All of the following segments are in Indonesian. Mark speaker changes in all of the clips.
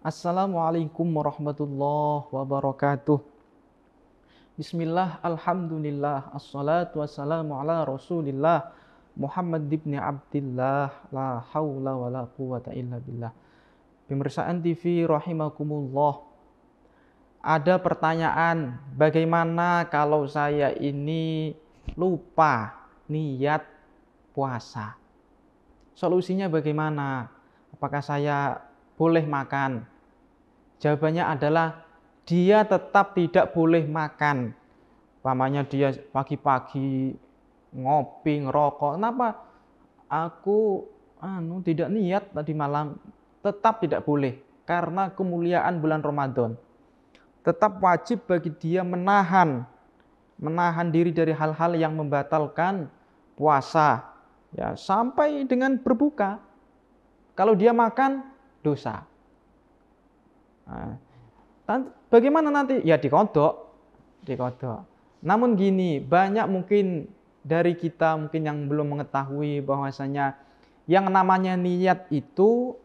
Speaker 1: Assalamualaikum warahmatullahi wabarakatuh. Bismillah, alhamdulillah, assalatu wassalamu ala rasulillah Muhammad ibn Abdillah, la hawla wa la quwata illa billah. Pemirsaan TV rahimakumullah. Ada pertanyaan, bagaimana kalau saya ini lupa niat puasa? Solusinya bagaimana? Apakah saya boleh makan? Jawabannya adalah dia tetap tidak boleh makan. Pamannya dia pagi-pagi ngopi, ngerokok. Kenapa? Aku tidak niat tadi malam. Tetap tidak boleh. Karena kemuliaan bulan Ramadan. Tetap wajib bagi dia menahan diri dari hal-hal yang membatalkan puasa. Ya, sampai dengan berbuka. Kalau dia makan, dosa. Nah, bagaimana nanti? Ya dikodok. Namun gini, banyak mungkin dari kita mungkin yang belum mengetahui bahwasanya yang namanya niat itu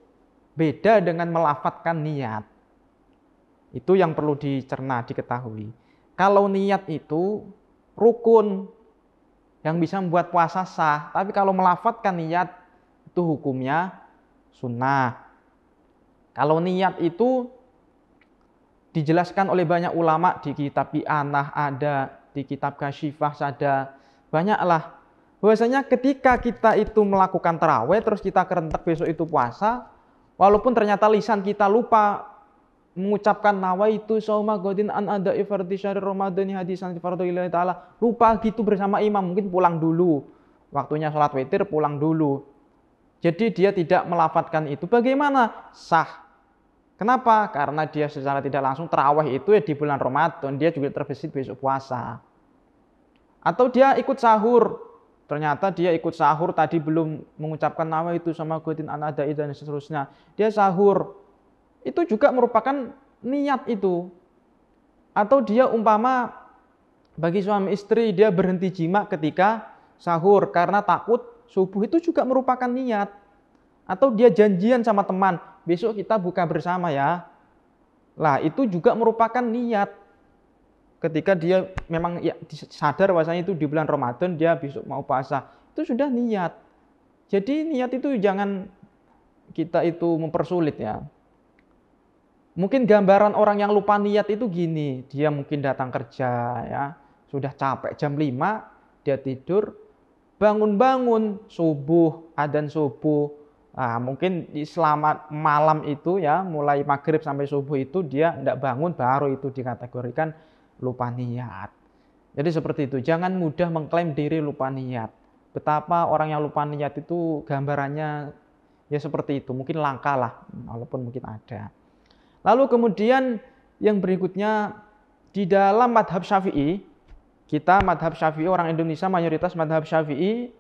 Speaker 1: beda dengan melafadzkan niat. Itu yang perlu dicerna, diketahui. Kalau niat itu rukun yang bisa membuat puasa sah, tapi kalau melafadzkan niat itu hukumnya sunnah. Kalau niat itu dijelaskan oleh banyak ulama di kitab I'anah ada, di kitab Kasyifah ada, banyaklah. Bahwasanya ketika kita itu melakukan tarawih terus kita kerentek besok itu puasa, walaupun ternyata lisan kita lupa mengucapkan nawaitu shauma ghadin an ada'i fardhi syahr ramadhani hadisan fardhillahi taala, lupa gitu bersama imam, mungkin pulang dulu. Waktunya sholat witir pulang dulu. Jadi dia tidak melafadzkan itu. Bagaimana? Sah. Kenapa? Karena dia secara tidak langsung tarawih itu ya di bulan Ramadan, dia juga terbesit besok puasa. Atau dia ikut sahur, ternyata dia ikut sahur tadi belum mengucapkan nama itu sama godin anadai dan seterusnya. Dia sahur, itu juga merupakan niat itu. Atau dia umpama bagi suami istri dia berhenti jima ketika sahur karena takut subuh, itu juga merupakan niat. Atau dia janjian sama teman, besok kita buka bersama ya. Lah itu juga merupakan niat. Ketika dia memang ya, sadar bahwasanya itu di bulan Ramadan dia besok mau puasa, itu sudah niat. Jadi niat itu jangan kita itu mempersulit ya. Mungkin gambaran orang yang lupa niat itu gini, dia mungkin datang kerja ya, sudah capek jam 5, dia tidur, bangun-bangun subuh, adzan subuh. Nah, mungkin selama malam itu ya, mulai maghrib sampai subuh itu dia tidak bangun, baru itu dikategorikan lupa niat. Jadi seperti itu, jangan mudah mengklaim diri lupa niat. Betapa orang yang lupa niat itu gambarannya ya seperti itu, mungkin langka lah, walaupun mungkin ada. Lalu kemudian yang berikutnya, di dalam madhab Syafi'i, kita madhab Syafi'i, orang Indonesia mayoritas madhab Syafi'i,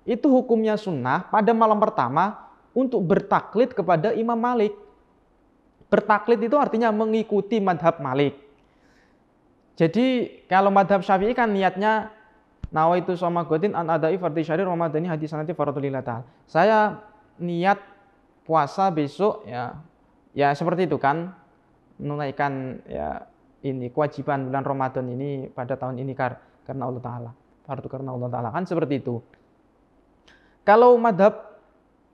Speaker 1: itu hukumnya sunnah pada malam pertama untuk bertaklid kepada Imam Malik. Bertaklid itu artinya mengikuti madhab Malik. Jadi kalau madhab Syafi'i kan niatnya nawaitu shauma ghadin an ada'i fardhi syahri ramadhani hadisanati fardhulillah ta'ala. Saya niat puasa besok ya. Ya seperti itu kan, menunaikan ya ini kewajiban bulan Ramadan ini pada tahun ini karena Allah Ta'ala. Fardu karena Allah Ta'ala, kan seperti itu. Kalau madhab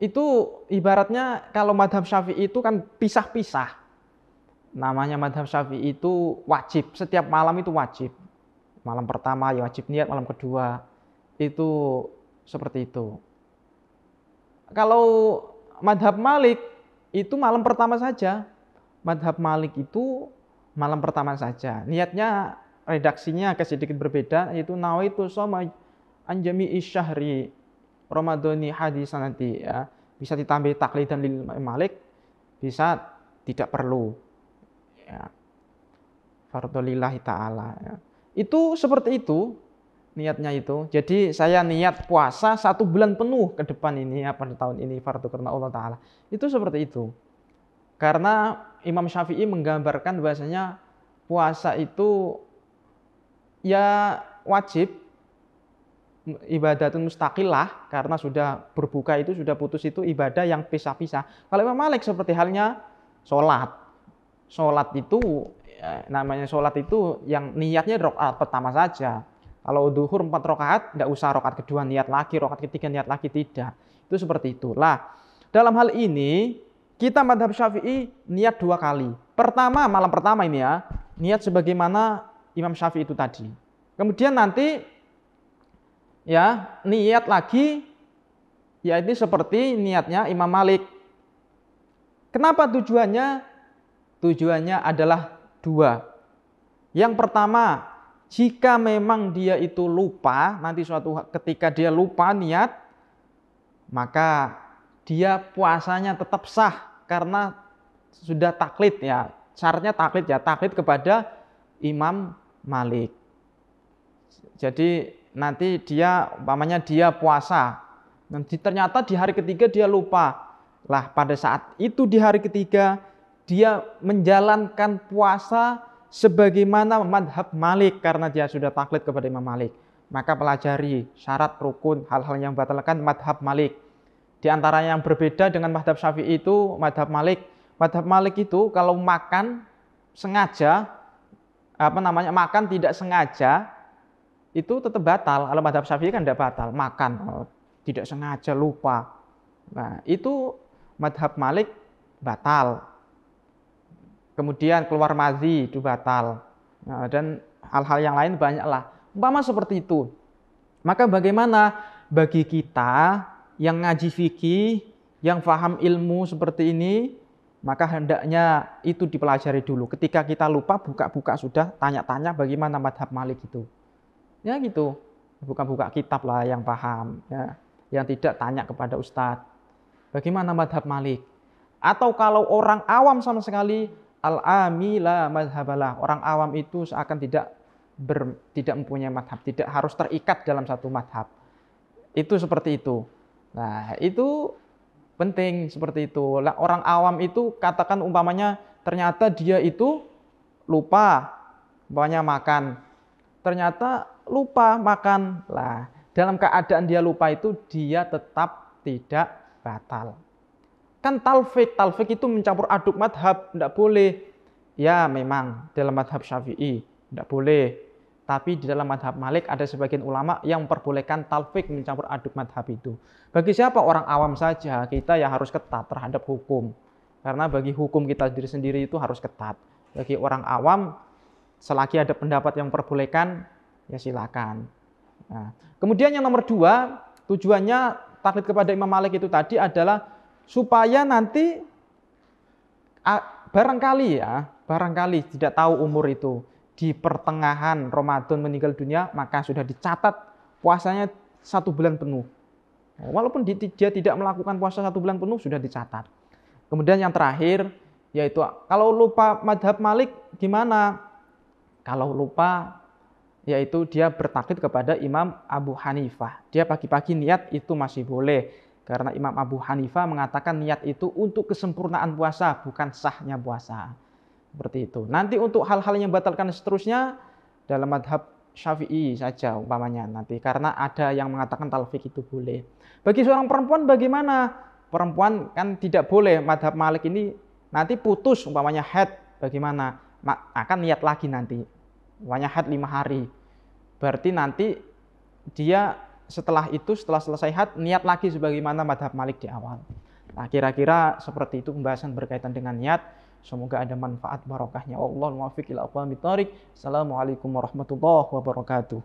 Speaker 1: itu ibaratnya, kalau madhab Syafi'i itu kan pisah-pisah. Namanya madhab Syafi'i itu wajib, setiap malam itu wajib. Malam pertama ya wajib niat, malam kedua itu seperti itu. Kalau madhab Malik itu malam pertama saja. Madhab Malik itu malam pertama saja. Niatnya, redaksinya agak sedikit berbeda, yaitu nawaitu shauma anjami isyahri ramadhani hadisanati ya. Bisa ditambah taklidan lil Malik, bisa tidak perlu. Ya. Fardhulillahi ta'ala ya. Itu seperti itu niatnya itu. Jadi saya niat puasa 1 bulan penuh ke depan ini ya, pada tahun ini fardu karena Allah Ta'ala. Itu seperti itu. Karena Imam Syafi'i menggambarkan bahwasanya puasa itu ya wajib, ibadatun mustaqillah, karena sudah berbuka itu sudah putus itu ibadah yang pisah-pisah. Kalau Imam Malik seperti halnya sholat. sholat itu namanya sholat itu yang niatnya rakaat pertama saja. Kalau duhur 4 rakaat, nggak usah rakaat kedua niat lagi, rakaat ketiga niat lagi, tidak. Itu seperti itulah. Dalam hal ini kita madhab Syafi'i niat 2 kali. Pertama, malam pertama ini ya, niat sebagaimana Imam Syafi'i itu tadi. Kemudian nanti ya niat lagi, yaitu seperti niatnya Imam Malik. Kenapa tujuannya? Tujuannya adalah 2. Yang pertama, jika memang dia itu lupa, nanti suatu ketika dia lupa niat, maka dia puasanya tetap sah karena sudah taklid ya. Syaratnya taklid ya, taklid kepada Imam Malik. Jadi nanti dia umpamanya dia puasa, nanti ternyata di hari ketiga dia lupa. Lah pada saat itu di hari ketiga dia menjalankan puasa sebagaimana madhab Malik karena dia sudah taklid kepada Imam Malik. Maka pelajari syarat, rukun, hal-hal yang membatalkan madhab Malik. Di antara yang berbeda dengan madhab Syafi'i itu madhab Malik. Madhab Malik itu kalau makan sengaja, makan tidak sengaja, itu tetap batal. Kalau madhab Syafi'i kan tidak batal, makan tidak sengaja lupa. Nah itu madhab Malik batal. Kemudian keluar madzi itu batal. Nah, dan hal-hal yang lain banyaklah. Umpama seperti itu. Maka bagaimana bagi kita yang ngaji fikih, yang paham ilmu seperti ini, maka hendaknya itu dipelajari dulu. Ketika kita lupa, buka-buka sudah, tanya-tanya bagaimana madhab Malik itu. Ya gitu. Buka-buka kitab lah yang paham. Ya. Yang tidak tanya kepada ustadz. Bagaimana madhab Malik? Atau kalau orang awam sama sekali, al-ami la madhabalah. Orang awam itu seakan tidak mempunyai madhab, tidak harus terikat dalam satu madhab. Itu seperti itu. Nah, itu penting seperti itu. Orang awam itu katakan umpamanya ternyata dia itu lupa umpamanya makan. Ternyata lupa makan. Lah, dalam keadaan dia lupa itu dia tetap tidak batal. Kan talfik itu mencampur aduk madhab, tidak boleh. Ya memang dalam madhab Syafi'i tidak boleh. Tapi di dalam madhab Malik ada sebagian ulama yang memperbolehkan talfik mencampur aduk madhab itu. Bagi siapa? Orang awam saja, kita ya harus ketat terhadap hukum. Karena bagi hukum kita sendiri itu harus ketat. Bagi orang awam, selagi ada pendapat yang memperbolehkan, ya silakan. Nah, kemudian yang nomor 2, tujuannya taklid kepada Imam Malik itu tadi adalah supaya nanti barangkali tidak tahu umur itu di pertengahan Ramadan meninggal dunia, maka sudah dicatat puasanya 1 bulan penuh. Walaupun dia tidak melakukan puasa 1 bulan penuh sudah dicatat. Kemudian yang terakhir yaitu kalau lupa madhab Malik gimana? Kalau lupa yaitu dia bertaklid kepada Imam Abu Hanifah. Dia pagi-pagi niat itu masih boleh. Karena Imam Abu Hanifah mengatakan niat itu untuk kesempurnaan puasa, bukan sahnya puasa. Seperti itu. Nanti untuk hal-hal yang membatalkan seterusnya dalam madhab Syafi'i saja umpamanya nanti. Karena ada yang mengatakan talfik itu boleh. Bagi seorang perempuan bagaimana? Perempuan kan tidak boleh madhab Malik ini nanti putus umpamanya haid. Bagaimana? Akan niat lagi nanti. Umpamanya haid 5 hari. Berarti nanti dia setelah selesai haid, niat lagi sebagaimana madhab Malik di awal. Nah, kira-kira seperti itu pembahasan berkaitan dengan niat. Semoga ada manfaat barokahnya. Wallahul muwaffiq ila aqwamit thoriq. Assalamualaikum warahmatullahi wabarakatuh.